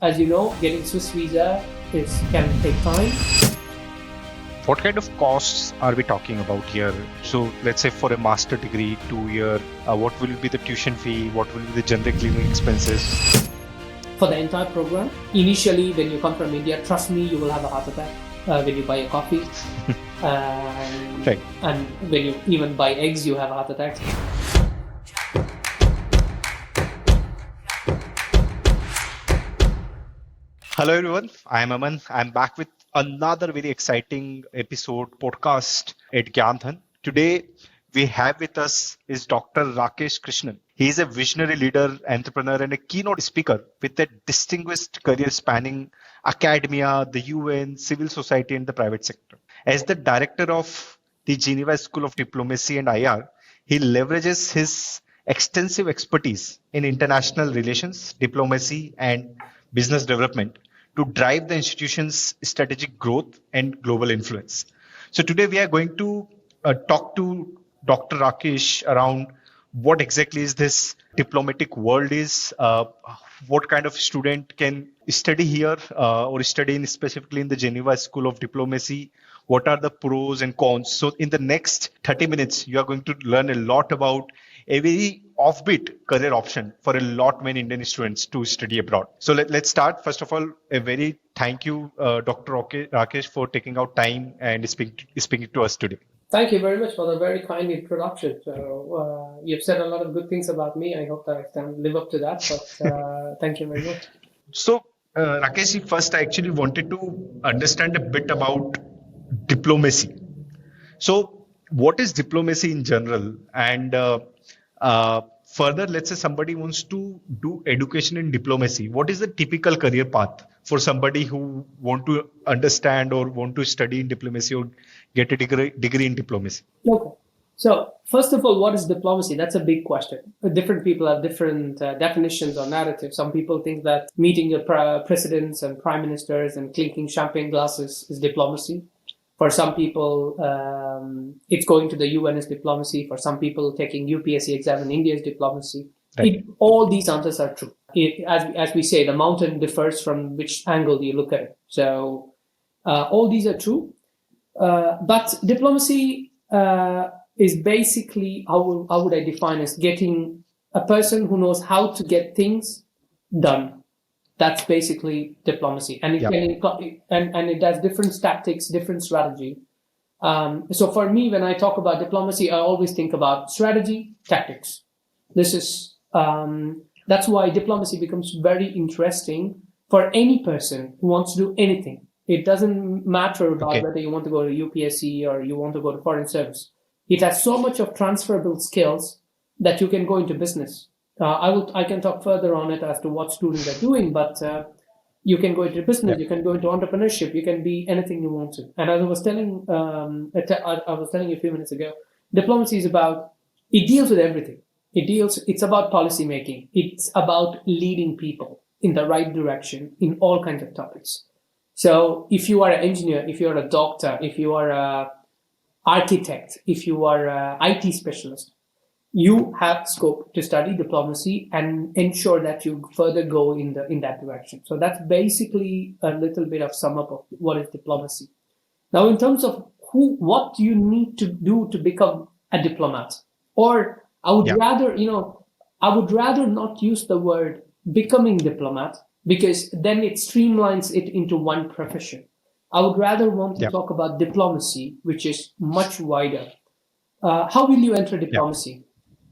As you know, getting Swiss visa can take time. What kind of costs are we talking about here? So let's say for a master degree, 2 year, what will be the tuition fee? What will be the generic living expenses? For the entire program, initially when you come from India, trust me, you will have a heart attack when you buy a coffee. Right. And when you even buy eggs, you have a heart attack. Hello everyone, I'm Aman. I'm back with another very exciting podcast at Gyanthan. Today we have with us is Dr. Rakesh Krishnan. He is a visionary leader, entrepreneur, and a keynote speaker with a distinguished career spanning academia, the UN, civil society, and the private sector. As the director of the Geneva School of Diplomacy and IR, he leverages his extensive expertise in international relations, diplomacy, and business development to drive the institution's strategic growth and global influence. So today we are going to talk to Dr. Rakesh around what exactly is this diplomatic world is, what kind of student can study here or study specifically in the Geneva School of Diplomacy, what are the pros and cons. So in the next 30 minutes, you are going to learn a lot about a very offbeat career option for a lot many Indian students to study abroad. So let's start. First of all, a very thank you, Dr. Rakesh, for taking out time and speaking to us today. Thank you very much for the very kind introduction. So you've said a lot of good things about me. I hope that I can live up to that. But thank you very much. So Rakesh, first I actually wanted to understand a bit about diplomacy. So what is diplomacy in general? And further, let's say somebody wants to do education in diplomacy. What is the typical career path for somebody who want to understand or want to study in diplomacy or get a degree in diplomacy? Okay. So first of all, what is diplomacy? That's a big question. Different people have different definitions or narratives. Some people think that meeting your presidents and prime ministers and clinking champagne glasses is diplomacy. For some people, it's going to the UN is diplomacy. For some people, taking UPSC exam in India is diplomacy. Right. All these answers are true. As we say, the mountain differs from which angle you look at it. So all these are true. But diplomacy is basically, how would I define it? Getting a person who knows how to get things done. That's basically diplomacy, and it does different tactics, different strategy. So for me, when I talk about diplomacy, I always think about strategy, tactics. This is that's why diplomacy becomes very interesting for any person who wants to do anything. It doesn't matter about whether you want to go to UPSC or you want to go to foreign service. It has so much of transferable skills that you can go into business. I can talk further on it as to what students are doing, but you can go into business, you can go into entrepreneurship, you can be anything you want to. And as I was telling you a few minutes ago, diplomacy is about, it deals with everything. It's about policy making. It's about leading people in the right direction in all kinds of topics. So if you are an engineer, if you are a doctor, if you are an architect, if you are an IT specialist, you have scope to study diplomacy and ensure that you further go in that direction. So that's basically a little bit of sum up of what is diplomacy. Now, in terms of what do you need to do to become a diplomat? Or I would rather not use the word becoming diplomat, because then it streamlines it into one profession. I would rather want to talk about diplomacy, which is much wider. How will you enter diplomacy?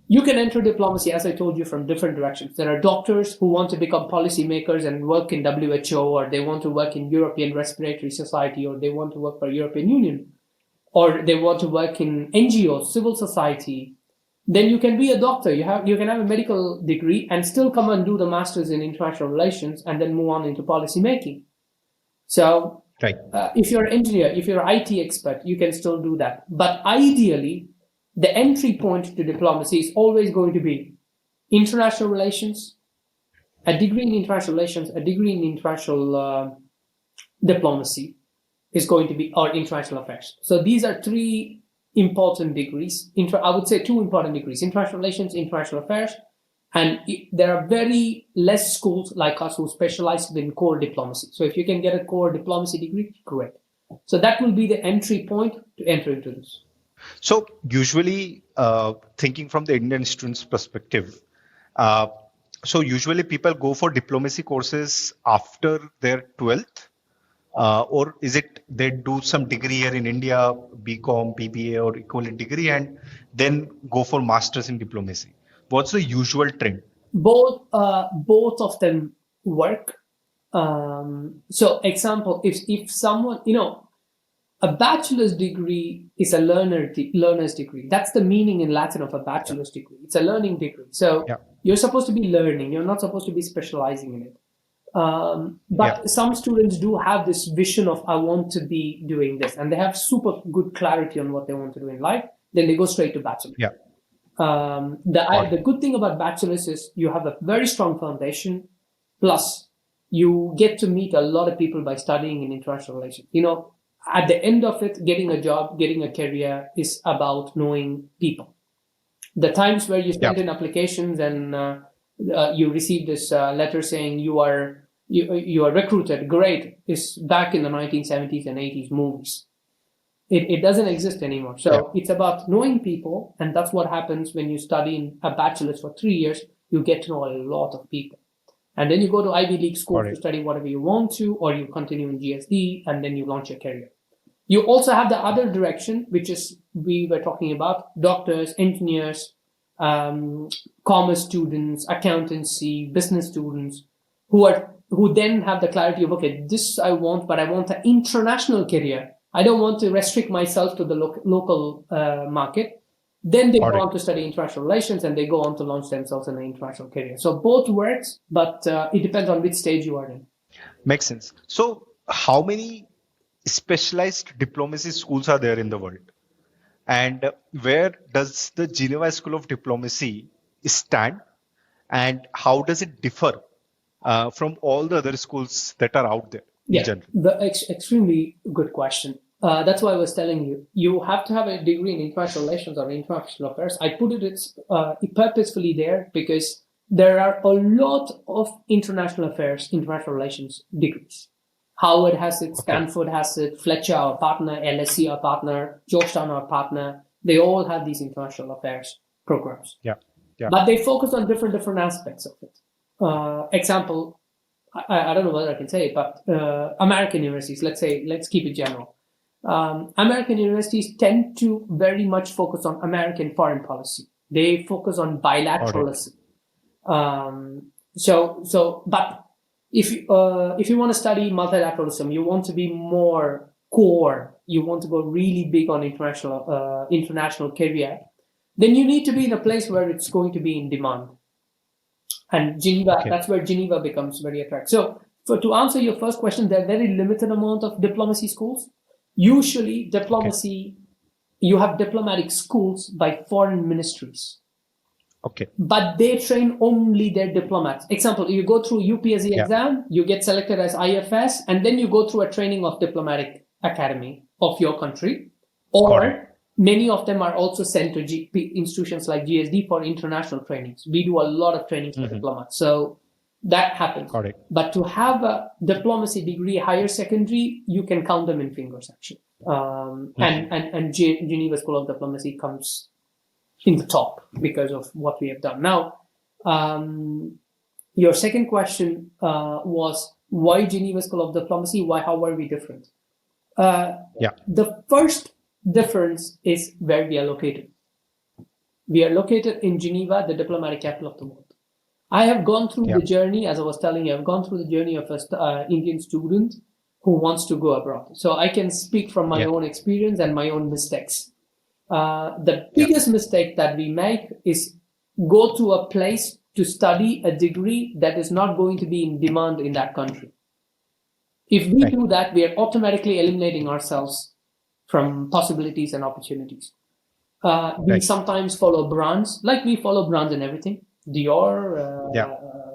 You can enter diplomacy, as I told you, from different directions. There are doctors who want to become policymakers and work in WHO, or they want to work in European Respiratory Society, or they want to work for European Union, or they want to work in NGOs, civil society. Then you can be a doctor. You can have a medical degree and still come and do the masters in international relations and then move on into policy making. So if you're an engineer, if you're an IT expert, you can still do that. But ideally, the entry point to diplomacy is always going to be international relations, a degree in international relations, a degree in international diplomacy is going to be, or international affairs. So these are three important degrees. I would say two important degrees: international relations, international affairs, And there are very less schools like us who specialize in core diplomacy. So if you can get a core diplomacy degree, great. So that will be the entry point to enter into this. So usually, thinking from the Indian student's perspective, uh, so usually people go for diplomacy courses after their 12th, or is it they do some degree here in India, BCom, BBA, or equivalent degree, and then go for masters in diplomacy? What's the usual trend? Both of them work. So example, if someone, a bachelor's degree is a learner's degree. That's the meaning in Latin of a bachelor's degree. It's a learning degree. So you're supposed to be learning. You're not supposed to be specializing in it. But some students do have this vision of, I want to be doing this, and they have super good clarity on what they want to do in life. Then they go straight to bachelor. The good thing about bachelor's is you have a very strong foundation, plus you get to meet a lot of people by studying in international relations. At the end of it, getting a job, getting a career is about knowing people. The times where you send in applications and you receive this letter saying you are recruited, great, is back in the 1970s and 80s movies. It doesn't exist anymore. So it's about knowing people, and that's what happens when you study in a bachelor's for 3 years. You get to know a lot of people. And then you go to Ivy League school to study whatever you want to, or you continue in GSD, and then you launch your career. You also have the other direction, which is we were talking about doctors, engineers, commerce students, accountancy, business students, who then have the clarity of, okay, this I want, but I want an international career. I don't want to restrict myself to the local market. Then they go on to study international relations, and they go on to launch themselves in an international career. So both works, but it depends on which stage you are in. Makes sense. So how many specialized diplomacy schools are there in the world? And where does the Geneva School of Diplomacy stand? And how does it differ from all the other schools that are out there in general? Extremely good question. That's why I was telling you, you have to have a degree in international relations or international affairs. I put it purposefully there because there are a lot of international affairs, international relations degrees. Howard has it, Stanford has it, Fletcher, our partner, LSE, our partner, Georgetown, our partner. They all have these international affairs programs. But they focus on different aspects of it. Example, I don't know whether I can say it, but American universities, let's keep it general. American universities tend to very much focus on American foreign policy. They focus on bilateralism. But if you want to study multilateralism, you want to be more core, you want to go really big on international career, then you need to be in a place where it's going to be in demand. And Geneva, that's where Geneva becomes very attractive. So to answer your first question, there are very limited amount of diplomacy schools. Usually diplomacy, you have diplomatic schools by foreign ministries. But they train only their diplomats. Example, you go through UPSC exam, you get selected as IFS, and then you go through a training of diplomatic academy of your country. Or many of them are also sent to institutions like GSD for international trainings. We do a lot of trainings for diplomats. So that happens. But to have a diplomacy degree, higher secondary, you can count them in fingers, actually. And Geneva School of Diplomacy comes in the top because of what we have done. Now, your second question was why Geneva School of Diplomacy? How are we different? The first difference is where we are located. We are located in Geneva, the diplomatic capital of the world. I have gone through the journey, as I was telling you, I've gone through the journey of an Indian student who wants to go abroad. So I can speak from my own experience and my own mistakes. The biggest mistake that we make is go to a place to study a degree that is not going to be in demand in that country. If we do that, we are automatically eliminating ourselves from possibilities and opportunities. We sometimes follow brands, like we follow brands in everything, Dior,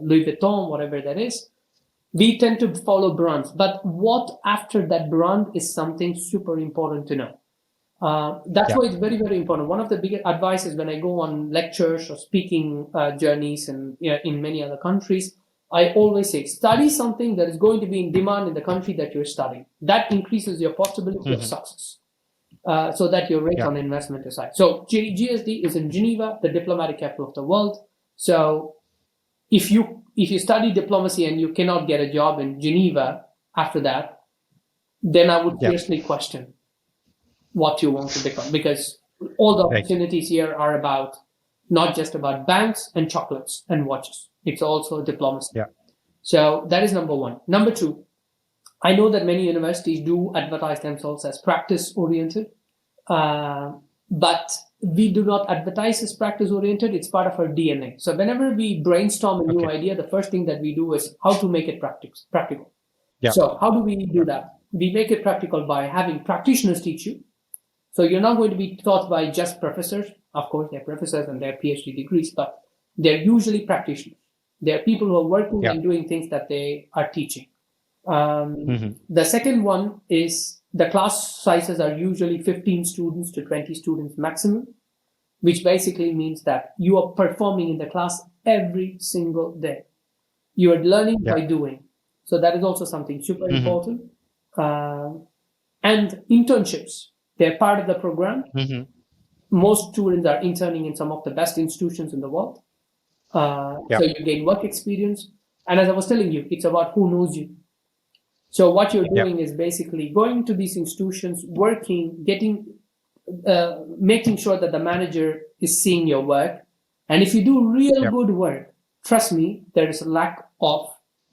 Louis Vuitton, whatever that is. We tend to follow brands, but what after that brand is something super important to know. That's why it's very, very important. One of the biggest advices when I go on lectures or speaking journeys and in many other countries, I always say, study something that is going to be in demand in the country that you're studying. That increases your possibility of success. So that your rate on investment is high. So GSD is in Geneva, the diplomatic capital of the world. So if you study diplomacy and you cannot get a job in Geneva after that, then I would seriously question what you want to become, because all the opportunities here are about not just about banks and chocolates and watches. It's also diplomacy. Yeah. So that is number one. Number two, I know that many universities do advertise themselves as practice-oriented, but we do not advertise as practice-oriented. It's part of our DNA. So whenever we brainstorm a new idea, the first thing that we do is how to make it practical. Yeah. So how do we do that? We make it practical by having practitioners teach you. So you're not going to be taught by just professors. Of course, they're professors and they're PhD degrees, but they're usually practitioners. They're people who are working and doing things that they are teaching. The second one is the class sizes are usually 15 students to 20 students maximum, which basically means that you are performing in the class every single day. You are learning by doing. So that is also something super important. And internships, they're part of the program. Most students are interning in some of the best institutions in the world. So you gain work experience. And as I was telling you, it's about who knows you. So what you're doing is basically going to these institutions, working, making sure that the manager is seeing your work. And if you do real good work, trust me, there is a lack of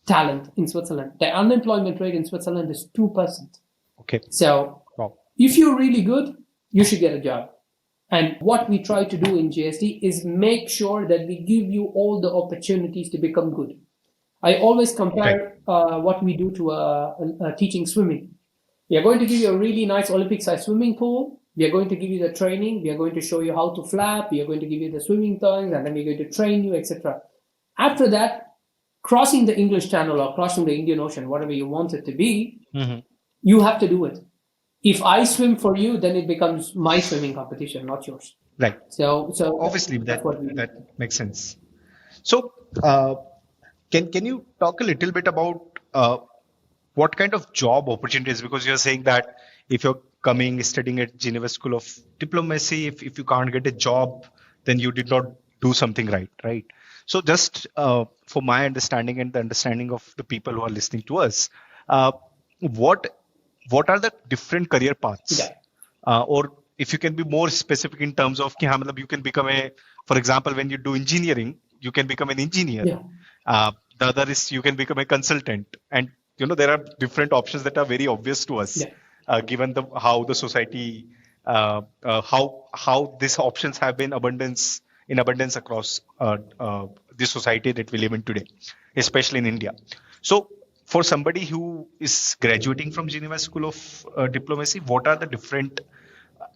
talent in Switzerland. The unemployment rate in Switzerland is 2%. Okay. So if you're really good, you should get a job. And what we try to do in GSD is make sure that we give you all the opportunities to become good. I always compare what we do to teaching swimming. We are going to give you a really nice Olympic-sized swimming pool. We are going to give you the training. We are going to show you how to flap. We are going to give you the swimming turns, and then we're going to train you, etc. After that, crossing the English Channel or crossing the Indian Ocean, whatever you want it to be, you have to do it. If I swim for you, then it becomes my swimming competition, not yours. Right. So obviously that makes sense. So can you talk a little bit about what kind of job opportunities? Because you're saying that if you're studying at Geneva School of Diplomacy, if you can't get a job, then you did not do something right? So just for my understanding and the understanding of the people who are listening to us, what are the different career paths? Or if you can be more specific in terms of you can become for example, when you do engineering, you can become an engineer. The other is you can become a consultant. And there are different options that are very obvious to us, given how the society, how these options have been in abundance across the society that we live in today, especially in India. So for somebody who is graduating from Geneva School of Diplomacy, what are the different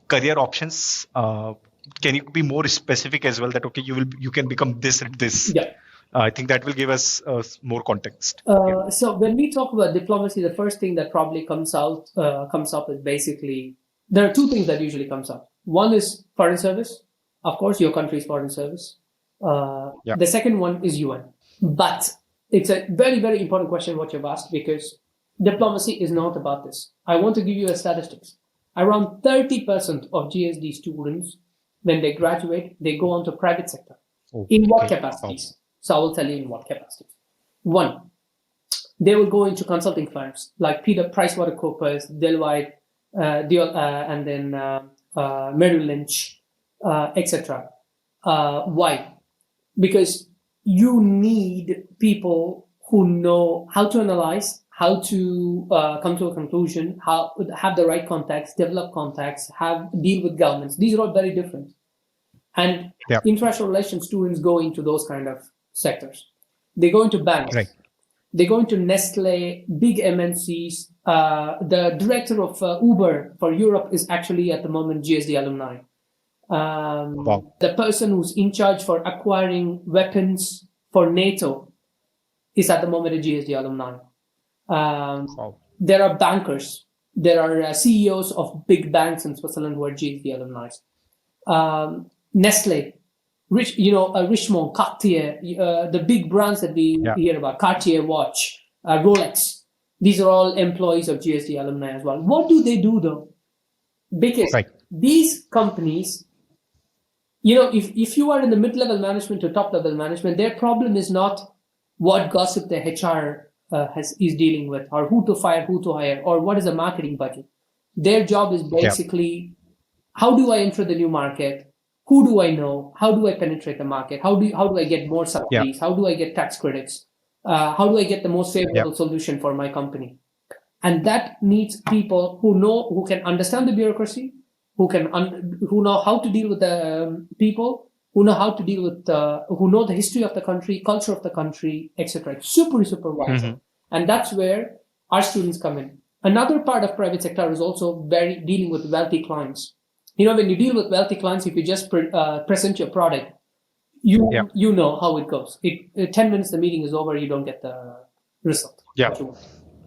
career options? Can you be more specific as well, that you can become this and this? I think that will give us more context. So when we talk about diplomacy, the first thing that probably comes up is basically, there are two things that usually comes up. One is foreign service. Of course, your country's foreign service. The second one is UN. But it's a very, very important question what you've asked, because diplomacy is not about this. I want to give you a statistics. Around 30% of GSD students, when they graduate, they go on to private sector. In what capacities? So I will tell you in what capacities. One, they will go into consulting firms like PricewaterhouseCoopers, Deloitte, and then Merrill Lynch, etc. Why? Because you need people who know how to analyze, how to come to a conclusion, how have the right contacts, develop contacts, deal with governments. These are all very different. And international relations students go into those kind of sectors. They go into banks. They go into Nestle, big MNCs. The director of Uber for Europe is actually at the moment GSD alumni. The person who's in charge for acquiring weapons for NATO is at the moment a GSD alumni. There are bankers. There are CEOs of big banks in Switzerland who are GSD alumni. Nestle, Richemont, Cartier, the big brands that we hear about, Cartier watch, Rolex. These are all employees of GSD alumni as well. What do they do though? Because these companies, if you are in the mid-level management to top-level management, their problem is not what gossip the HR is dealing with, or who to fire, who to hire, or what is the marketing budget. Their job is basically, how do I enter the new market? Who do I know? How do I penetrate the market? How do I get more subsidies? How do I get tax credits? How do I get the most favorable solution for my company? And that needs people who can understand the bureaucracy, who know how to deal with the people, who know how to deal with who know the history of the country, culture of the country, etc. It's super vital. And that's where our students come in. Another part of private sector is also very dealing with wealthy clients. When you deal with wealthy clients, if you just present your product, you know how it goes. 10 minutes the meeting is over, you don't get the result.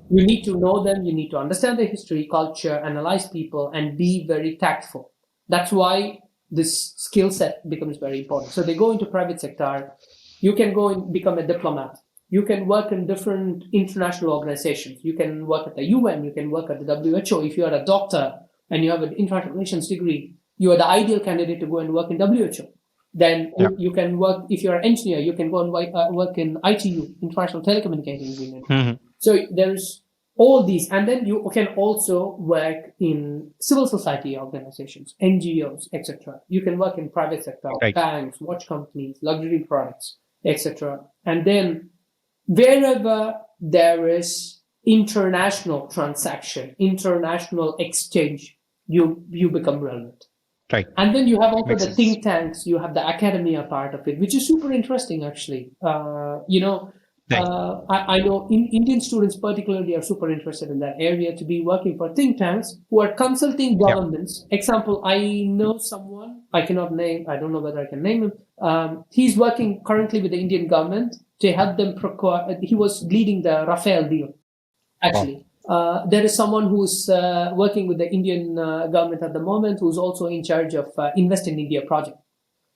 You need to know them, you need to understand their history, culture, analyze people, and be very tactful. That's why this skill set becomes very important. So they go into private sector. You can go and become a diplomat. You can work in different international organizations. You can work at the UN. You can work at the WHO. If you are a doctor and you have an international relations degree, you are the ideal candidate to go and work in WHO. Then you can work, if you're an engineer, you can go and work in ITU, International Telecommunications Union. So there's all these. And then you can also work in civil society organizations, NGOs, etc. You can work in private sector, banks, watch companies, luxury products, etc. And then wherever there is international transaction, international exchange, you become relevant. And then you have also the think tanks, you have the academia part of it, which is super interesting actually. I know Indian students particularly are super interested in that area, to be working for think tanks who are consulting governments. Example, I know someone, I cannot name, I don't know whether I can name him. He's working currently with the Indian government to help them procure, he was leading the Rafale deal, actually. There is someone who's working with the Indian government at the moment who's also in charge of Invest in India project.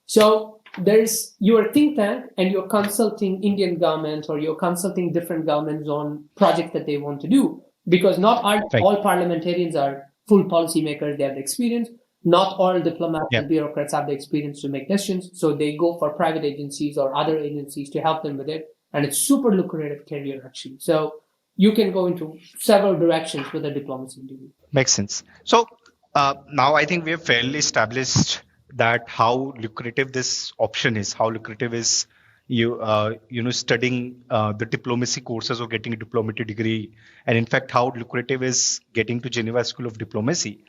So there's your think tank and you're consulting Indian government or you're consulting different governments on projects that they want to do, because not all parliamentarians are full policymakers. They have the experience. Not all diplomats and bureaucrats have the experience to make decisions. So they go for private agencies or other agencies to help them with it. And it's super lucrative career actually. So you can go into several directions with a diplomacy degree. Makes sense. So now I think we have fairly established that how lucrative this option is, how lucrative is studying the diplomacy courses or getting a diplomacy degree, and in fact how lucrative is getting to Geneva School of Diplomacy.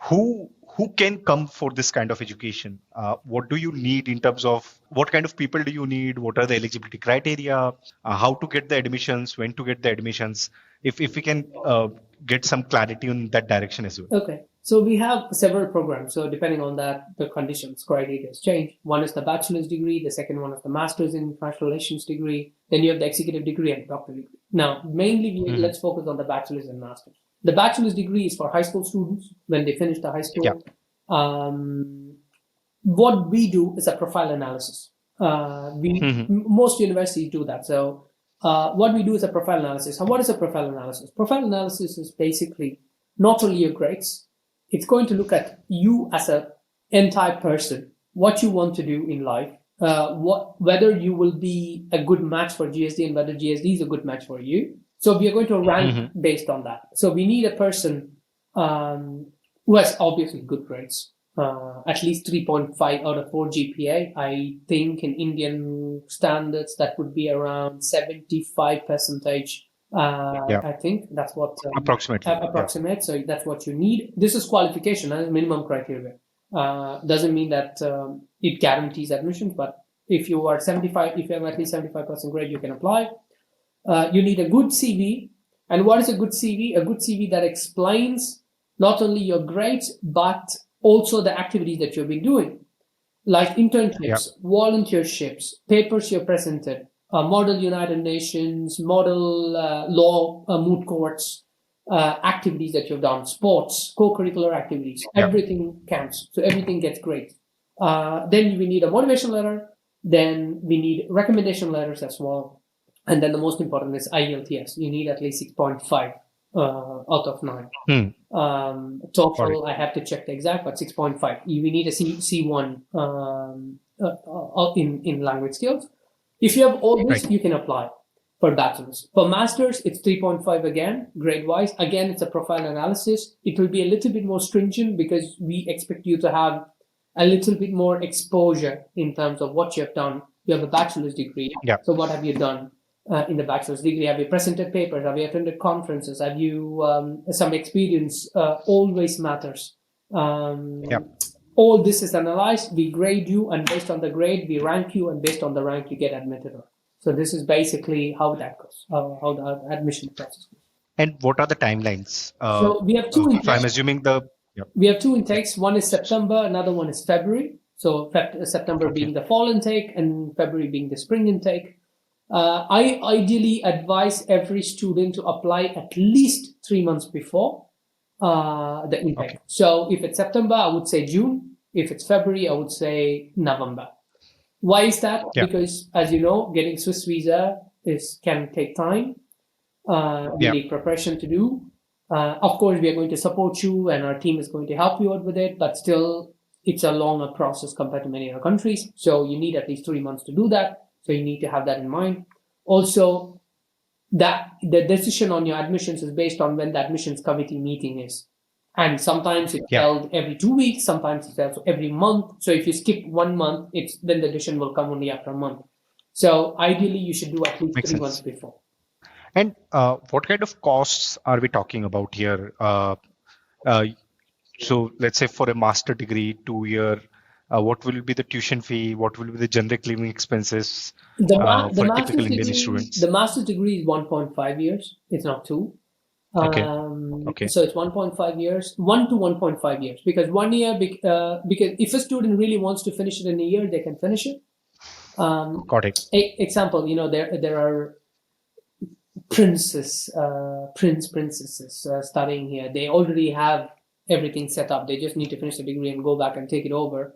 Who can come for this kind of education? What do you need in terms of what kind of people do you need? What are the eligibility criteria? How to get the admissions? When to get the admissions? If we can get some clarity in that direction as well. Okay. So we have several programs. So depending on that, the conditions, criteria has changed. One is the bachelor's degree. The second one is the master's in international relations degree. Then you have the executive degree and doctorate degree. Now, mainly let's focus on the bachelor's and master's. The bachelor's degree is for high school students when they finish the high school. What we do is a profile analysis. Most universities do that. So what we do is a profile analysis. And what is a profile analysis? Profile analysis is basically not only your grades. It's going to look at you as an entire person, what you want to do in life, whether you will be a good match for GSD and whether GSD is a good match for you. So we are going to rank based on that. So we need a person who has obviously good grades, at least 3.5 out of 4 GPA. I think in Indian standards, that would be around 75 percentage. I think that's what approximate. So that's what you need. This is qualification as minimum criteria. Doesn't mean that it guarantees admissions, but if you are 75, if you have at least 75% grade, you can apply. You need a good CV. And what is a good CV? A good CV that explains not only your grades, but also the activities that you've been doing, like internships, volunteerships, papers you presented, model United Nations, model law moot courts, activities that you've done, sports, co-curricular activities, everything counts. So everything gets grades. Then we need a motivation letter. Then we need recommendation letters as well. And then the most important is IELTS. You need at least 6.5 out of 9. TOEFL, I have to check the exact, but 6.5. We need a C1 in language skills. If you have all this, you can apply for bachelor's. For master's, it's 3.5 again, grade-wise. Again, it's a profile analysis. It will be a little bit more stringent because we expect you to have a little bit more exposure in terms of what you have done. You have a bachelor's degree. So what have you done in the bachelor's degree? Have you presented papers? Have you attended conferences? Have you some experience? Always matters. All this is analyzed. We grade you, and based on the grade, we rank you, and based on the rank, you get admitted. So this is basically how that goes, how the admission process goes. And what are the timelines? So we have two intakes. So I'm assuming we have two intakes. One is September, another one is February. So September being the fall intake and February being the spring intake. I ideally advise every student to apply at least 3 months before the intake. So if it's September, I would say June. If it's February, I would say November. Why is that? Because, as you know, getting Swiss visa can take time. We need preparation to do. Of course, we are going to support you, and our team is going to help you out with it. But still, it's a longer process compared to many other countries. So you need at least 3 months to do that. So you need to have that in mind. Also, that the decision on your admissions is based on when the admissions committee meeting is. And sometimes it's held every 2 weeks, sometimes it's held every month. So if you skip 1 month, then the decision will come only after a month. So ideally, you should do at least 3 months before. And what kind of costs are we talking about here? So let's say for a master degree, 2 year, what will be the tuition fee? What will be the generic living expenses for typical Indian students? The master's degree is 1.5 years. It's not 2. So it's 1.5 years, 1 to 1.5 years. Because 1 year, because if a student really wants to finish it in a year, they can finish it. Got it. Example, there are princesses studying here. They already have everything set up. They just need to finish the degree and go back and take it over.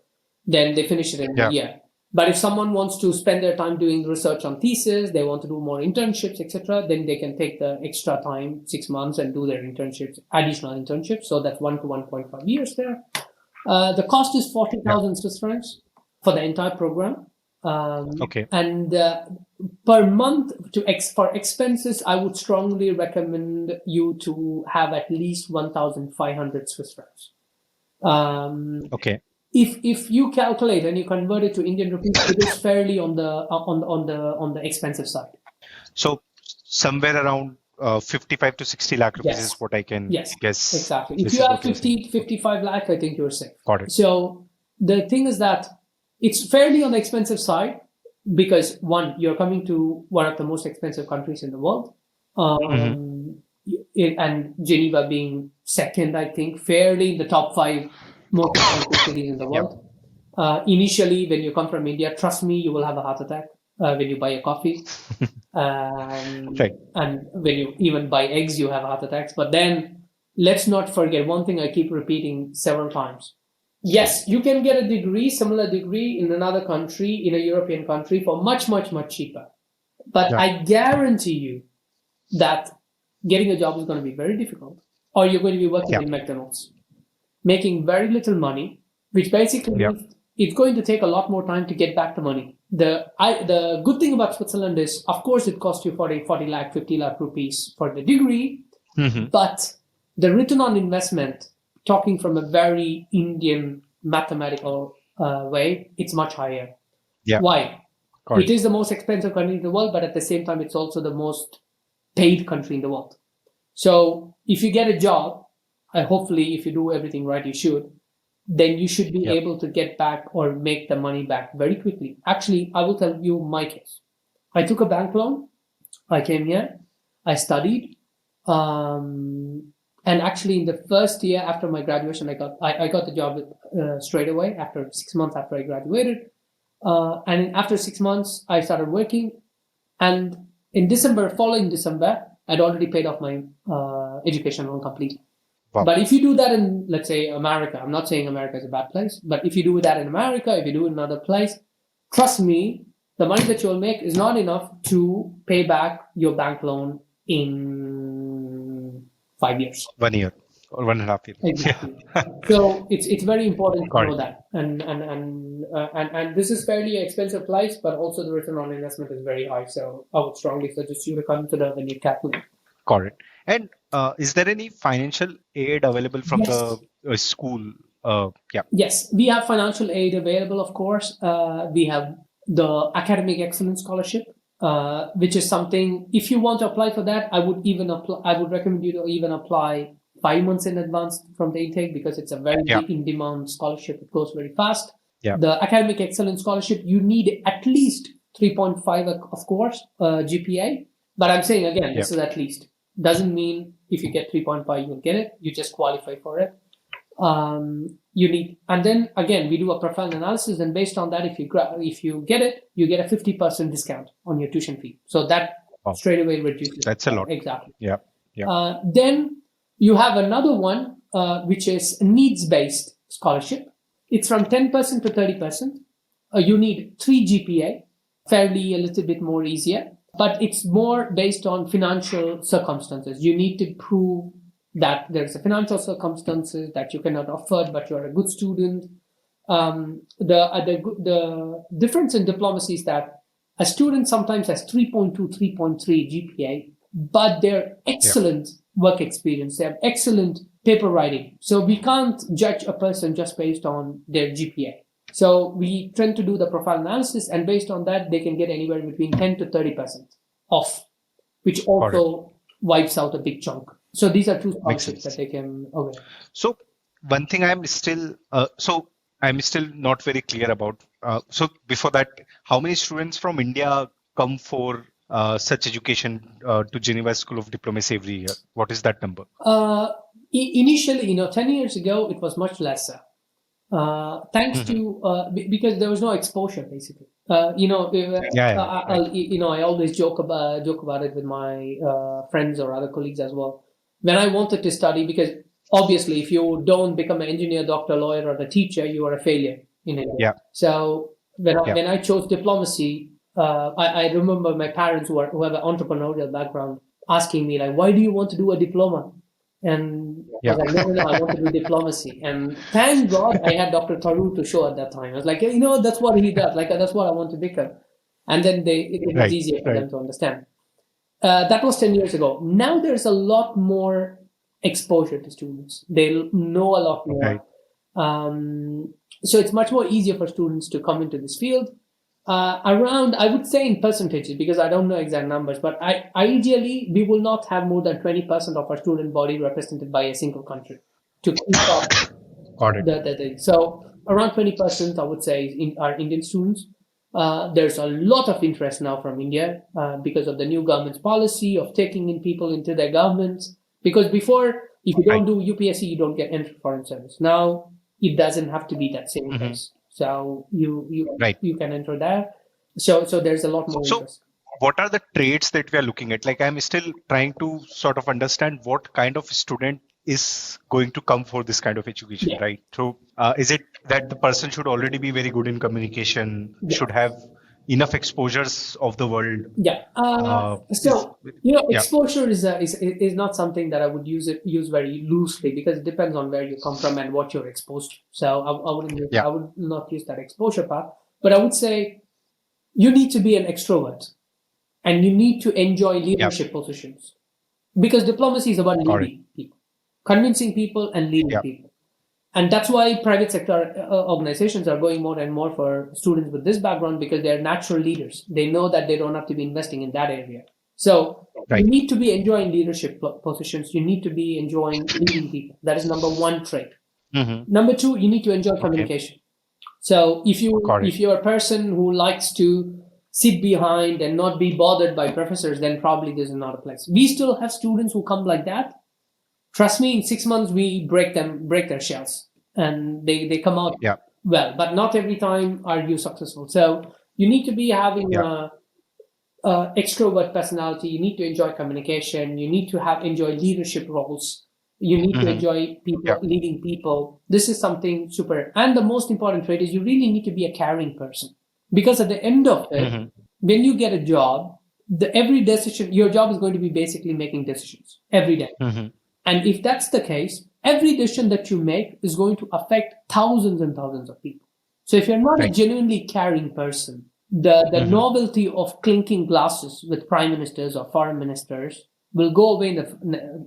Then they finish it in a year. But if someone wants to spend their time doing research on thesis, they want to do more internships, etc., then they can take the extra time, 6 months, and do their internships, additional internships. So that's 1 to 1.5 years there. The cost is 40,000 Swiss francs for the entire program. And per month for expenses, I would strongly recommend you to have at least 1,500 Swiss francs. If you calculate and you convert it to Indian rupees, it is fairly on the expensive side. So somewhere around 55 to 60 lakh rupees is what I can guess. Exactly. If you have 50 to 55 lakh, I think you're safe. Got it. So the thing is that it's fairly on the expensive side because, one, you're coming to one of the most expensive countries in the world. And Geneva being second, I think, fairly in the top 5 most expensive cities in the world. Initially, when you come from India, trust me, you will have a heart attack when you buy a coffee. And when you even buy eggs, you have heart attacks. But then let's not forget one thing I keep repeating several times. Yes, you can get a degree, similar degree in another country, in a European country for much, much, much cheaper. But I guarantee you that getting a job is going to be very difficult, or you're going to be working in McDonald's, making very little money, which basically means it's going to take a lot more time to get back the money. The good thing about Switzerland is, of course, it costs you 40 lakh, 50 lakh rupees for the degree, but the return on investment, talking from a very Indian mathematical way, it's much higher. Why? It is the most expensive country in the world, but at the same time, it's also the most paid country in the world. So if you get a job, hopefully, if you do everything right, you should, then you should be able to get back or make the money back very quickly. Actually, I will tell you my case. I took a bank loan. I came here. I studied. And actually, in the first year after my graduation, I got the job straight away after 6 months after I graduated. And after 6 months, I started working. And in following December, I'd already paid off my education loan completely. Wow. But if you do that in, let's say, America, I'm not saying America is a bad place, but if you do that in America, if you do it in another place, trust me, the money that you'll make is not enough to pay back your bank loan in 5 years. 1 year or 1.5 years. Exactly. So it's very important to Got know it. that, and this is fairly expensive place, but also the return on investment is very high. So I would strongly suggest you to consider when you calculate. Got it. And is there any financial aid available from Yes. the school? Yeah. Yes, we have financial aid available, of course. We have the Academic Excellence Scholarship, which is something, if you want to apply for that, I would recommend you to even apply 5 months in advance from the intake, because it's a very in-demand scholarship. It goes very fast. Yeah. The Academic Excellence Scholarship, you need at least 3.5, of course, GPA. But I'm saying, again, this is at least. Doesn't mean if you get 3.5, you'll get it. You just qualify for it. You need, and then again, we do a profile analysis, and based on that, if you get it, you get a 50% discount on your tuition fee. So that straight away reduces. That's a lot. Exactly. Yeah. Yeah. Then you have another one, which is needs-based scholarship. It's from 10% to 30%. You need 3 GPA, fairly a little bit more easier, but it's more based on financial circumstances. You need to prove that there's a financial circumstances that you cannot afford, but you're a good student. The difference in diplomacy is that a student sometimes has 3.2, 3.3 GPA, but they're excellent work experience. They have excellent paper writing. So we can't judge a person just based on their GPA. So we tend to do the profile analysis, and based on that, they can get anywhere between 10 to 30% off, which also wipes out a big chunk. So these are two scholarships that they can. Okay. So one thing I'm still not very clear about. So before that, how many students from India come for such education to Geneva School of Diplomacy every year? What is that number? Initially, 10 years ago, it was much lesser. Thanks to because there was no exposure, basically. I always joke about it with my friends or other colleagues as well. When I wanted to study, because obviously, if you don't become an engineer, doctor, lawyer, or a teacher, you are a failure in India. Yeah. So when I chose diplomacy, I remember my parents who have an entrepreneurial background asking me, like, why do you want to do a diploma? And I was like, no, I want to do diplomacy. And thank God I had Dr. Tharu to show at that time. I was like, that's what he does. Like, that's what I want to become. And then it was easier for them to understand. That was 10 years ago. Now there's a lot more exposure to students. They know a lot more. So it's much more easier for students to come into this field. Around, I would say in percentages, because I don't know exact numbers, but ideally, we will not have more than 20% of our student body represented by a single country to keep up. Got it. So around 20%, I would say, are Indian students. There's a lot of interest now from India because of the new government's policy of taking in people into their governments. Because before, if you don't do UPSC, you don't get entered foreign service. Now, it doesn't have to be that same case. So you can enter there. So there's a lot more interest. What are the traits that we are looking at? Like, I'm still trying to sort of understand what kind of student is going to come for this kind of education, right? So is it that the person should already be very good in communication, should have enough exposures of the world? Exposure is not something that I would use very loosely, because it depends on where you come from and what you're exposed to. So I would not use that exposure part, but I would say you need to be an extrovert and you need to enjoy leadership positions, because diplomacy is about leading people, convincing people and leading people. And that's why private sector organizations are going more and more for students with this background, because they're natural leaders. They know that they don't have to be investing in that area. So you need to be enjoying leadership positions. You need to be enjoying leading people. That is number one trait. Number two, you need to enjoy communication. So if you're a person who likes to sit behind and not be bothered by professors, then probably this is not a place. We still have students who come like that. Trust me, in 6 months, we break their shells and they come out well, but not every time are you successful. So you need to be having extrovert personality. You need to enjoy communication. You need to enjoy leadership roles. You need to enjoy people, leading people. This is something super. And the most important trait is you really need to be a caring person. Because at the end of it, when you get a job, every decision, your job is going to be basically making decisions every day. And if that's the case, every decision that you make is going to affect thousands and thousands of people. So if you're not a genuinely caring person, the novelty of clinking glasses with prime ministers or foreign ministers will go away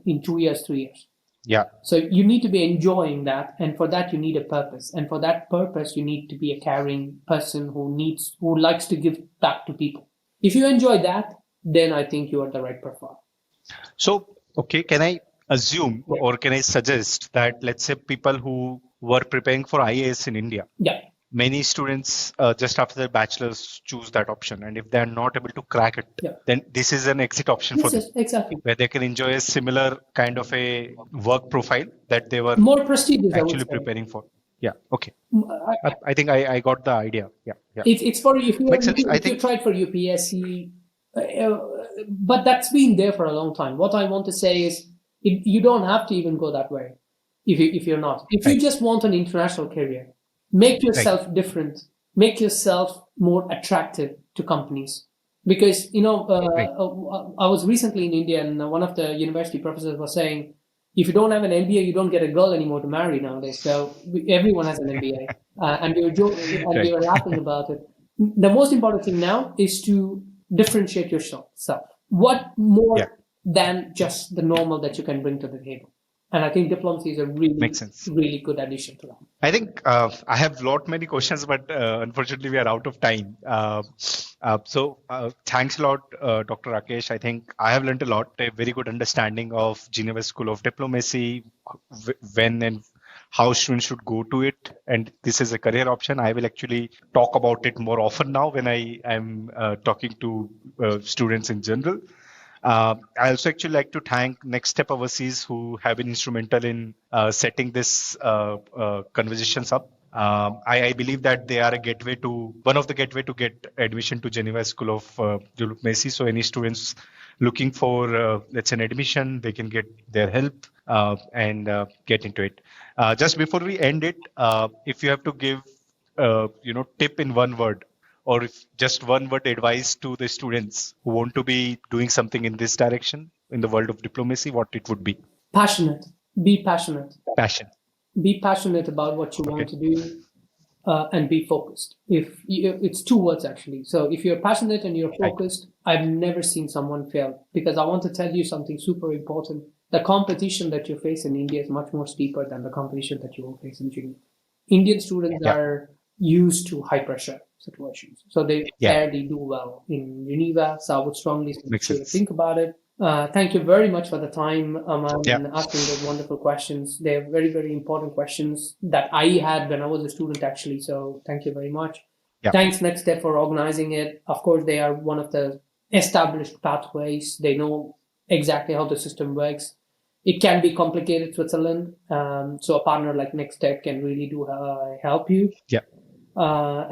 in 2 years, 3 years. Yeah. So you need to be enjoying that, and for that you need a purpose, and for that purpose you need to be a caring person who likes to give back to people. If you enjoy that, then I think you are the right profile. So, okay, can I assume or can I suggest that, let's say, people who were preparing for IAS in India, many students just after their bachelor's choose that option, and if they are not able to crack it, then this is an exit option for them, exactly, where they can enjoy a similar kind of a work profile that they were more prestigious, actually preparing for. Yeah. Okay. I think I got the idea. Yeah. It's for if you tried for UPSC, but that's been there for a long time. What I want to say is, you don't have to even go that way. If you're not, if you just want an international career, make yourself different, make yourself more attractive to companies. Because I was recently in India, and one of the university professors was saying, if you don't have an MBA, you don't get a girl anymore to marry nowadays. So everyone has an MBA, and we were joking, and we were laughing about it. The most important thing now is to differentiate yourself. What more than just the normal that you can bring to the table? And I think diplomacy is a really good addition to that. I think I have many questions, but unfortunately we are out of time. So thanks a lot, Dr. Rakesh. I think I have learned a lot, a very good understanding of Geneva School of Diplomacy, when and how students should go to it. And this is a career option. I will actually talk about it more often now when I am talking to students in general. I also actually like to thank Nxt Step Overseas, who have been instrumental in setting this conversations up. I believe that they are one of the gateway to get admission to Geneva School of Diplomacy. So any students looking for, let's say, an admission, they can get their help and get into it. Just before we end it, if you have to give, tip in one word, or if just one word advice to the students who want to be doing something in this direction in the world of diplomacy, what it would be? Passionate. Be passionate. Passion. Be passionate about what you want to do, and be focused. It's two words actually. So if you're passionate and you're focused, I've never seen someone fail, because I want to tell you something super important. The competition that you face in India is much more steeper than the competition that you will face in Geneva. Indian students are used to high pressure situations, so they fairly do well in Geneva. So I would strongly suggest you to think about it. Thank you very much for the time, Aman, and asking those wonderful questions. They're very, very important questions that I had when I was a student, actually. So thank you very much. Thanks, Nxt Step, for organizing it. Of course, they are one of the established pathways. They know exactly how the system works. It can be complicated, Switzerland. So a partner like Nxt Step can really do help you. I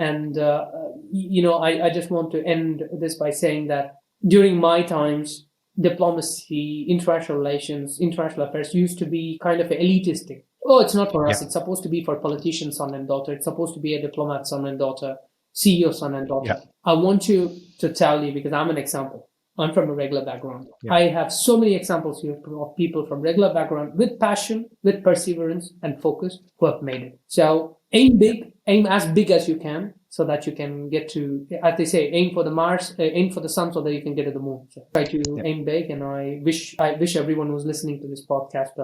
just want to end this by saying that during my times, diplomacy, international relations, international affairs used to be kind of an elitist thing. Oh, it's not for us. It's supposed to be for politicians' son and daughter. It's supposed to be a diplomat's son and daughter, CEO son and daughter. I want you to tell you, because I'm an example. I'm from a regular background. I have so many examples here of people from regular background with passion, with perseverance and focus, who have made it. So aim big, aim as big as you can, so that you can get to, as they say, aim for the Mars, aim for the sun, so that you can get to the moon. So try to aim big, and I wish everyone who's listening to this podcast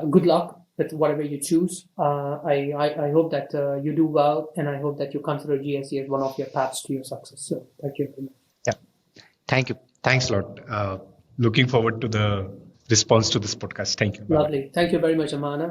good luck with whatever you choose. I hope that you do well, and I hope that you consider GSE as one of your paths to your success. So thank you very much. Thank you. Thanks a lot. Looking forward to the response to this podcast. Thank you. Lovely. Thank you very much, Amana.